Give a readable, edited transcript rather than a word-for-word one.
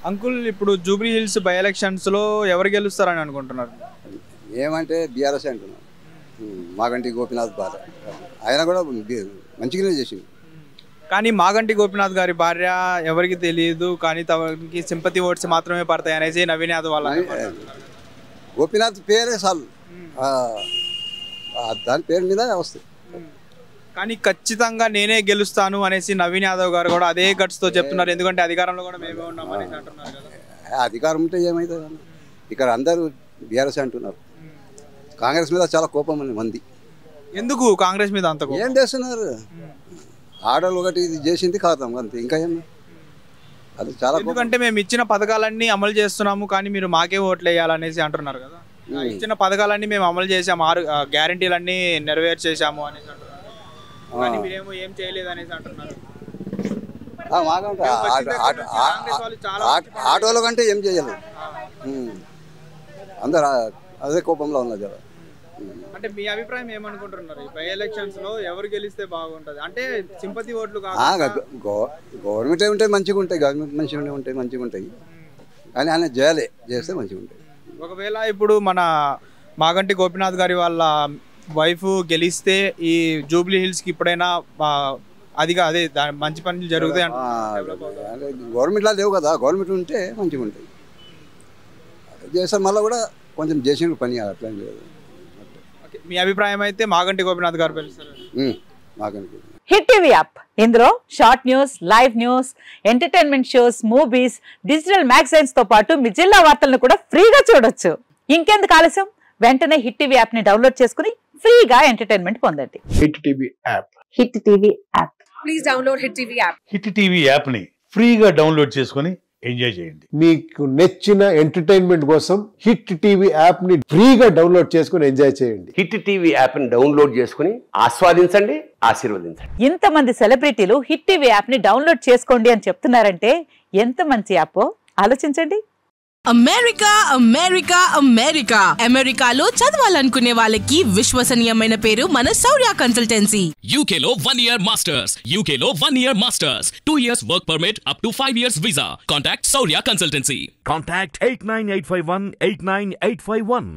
Uncle ఇప్పుడు Jubilee hills by ఎలక్షన్స్లో ఎవరు గెలుస్తారని అనుకుంటున్నారు? ఏమంటే బీఆర్ఎస్ అంటున్నాం. మాగంటి గోపీనాథ్ భార్య ఆయన కూడా మంచిగానే చేసింది. కానీ మాగంటి గోపీనాథ్ గారి భార్య ఎవరికి తెలియదు, కానీ తమకి సింపతి ఓట్స్ మాత్రమే పడతాయి అనేసి నవీన్ యాదవ్ వాళ్ళ గోపీనాథ్ పేరే చాలు, దాని పేరు మీద వస్తుంది. కానీ ఖచ్చితంగా నేనే గెలుస్తాను అనేసి నవీన్ యాదవ్ గారు కూడా అదే గట్స్తో చెప్తున్నారు. ఎందుకంటే అధికారంలో కూడా మేమే ఉన్నాం అనేసి అంటున్నారు కదా. అధికారం ఉంటే ఏమవుతుంది? ఇక్కడ అందరూ బీఆర్ఎస్ అంటున్నారు. కాంగ్రెస్ మీద చాలా కోపం ఉంది మంది. ఎందుకు కాంగ్రెస్ మీద అంత ఏం చేస్తున్నారు? ఆడలు ఒకటి ఇది చేసింది ఖాతం అంతే, ఇంకా ఏం అది చాలా. ఎందుకంటే మేము ఇచ్చిన పథకాలన్నీ అమలు చేస్తున్నాము, కానీ మీరు మాకే ఓట్లు వేయాలనేసి అంటున్నారు కదా. ఇచ్చిన పథకాలన్నీ మేము అమలు చేసాము, 6 గ్యారంటీలన్నీ నెరవేర్చేసాము అనేసి అంటున్నారు. కానీ మీరేమో ఏం చేయలేదు అనేసి అంటున్నారు. ఆటోల కంటే ఏం చేయలేదు, అందరు అదే కోపంలో ఉన్నది. అంటే మీ అభిప్రాయం ఏమనుకుంటున్నారు? బై ఎలక్షన్స్ లో ఎవరు గెలిస్తే బాగుంటది? అంటే సింపతి ఓట్లు గవర్నమెంట్ ఉంటే మంచిగా ఉంటాయి, గవర్నమెంట్ మంచిగా ఉంటే మంచిగా ఉంటాయి, కానీ ఆయన చేస్తే మంచిగా ఉంటాయి. ఒకవేళ ఇప్పుడు మన మాగంటి గోపీనాథ్ గారి వాళ్ళ వైఫ్ గెలిస్తే ఈ జూబ్లీ హిల్స్ కి ఇప్పుడైనా అదే మంచి పనులు జరుగుతాయి అంటే గవర్నమెంట్ లా లేవు కదా, గవర్నమెంట్ ఉంటే మంచిగా ఉంటాయి. చేస్తారు మళ్ళీ కూడా కొంచెం చేసిన పని అట్లా లేదు. మీ అభిప్రాయం అయితే మాగంటి గోపీనాథ్ గారు పిలుస్తారు. హిట్ టీవీ యాప్, ఇందులో short news, live news, entertainment shows, movies, digital magazines తో పాటు మీ జిల్లా వార్తలను కూడా ఫ్రీగా చూడొచ్చు. ఇంకెందుకు ఆలస్యం, వెంటనే హిట్ టీవీ యాప్ ని డౌన్లోడ్ చేసుకుని ఫ్రీగా ఎంటర్టైన్మెంట్ పొందండి. Hit TV app, hit TV app, please download hit TV app. Hit TV app ని ఫ్రీగా డౌన్లోడ్ చేసుకుని ఎంజాయ్ చేయండి. మీకు నచ్చిన ఎంటర్టైన్మెంట్ కోసం హిట్ టీవీ యాప్ ని ఫ్రీగా డౌన్లోడ్ చేసుకుని ఎంజాయ్ చేయండి. హిట్ టీవీ యాప్ ని డౌన్లోడ్ చేసుకుని ఆస్వాదించండి, ఆశీర్వదించండి. ఇంతమంది సెలబ్రిటీలు హిట్ టీవీ యాప్ ని డౌన్లోడ్ చేసుకోండి అని చెప్తున్నారంటే ఎంత మంచి యాప్ ఆలోచించండి. అమెరికా అమెరికా అమెరికా అమెరికాలో చదవాలనుకునే వాళ్ళకి విశ్వసనీయమైన పేరు మన శౌర్య కన్సల్టెన్సీ. UK లో 1 year masters, UK లో 1 year masters, 2 years work permit up to 5 years visa. Contact Saurya Consultancy. Contact 89851 89851.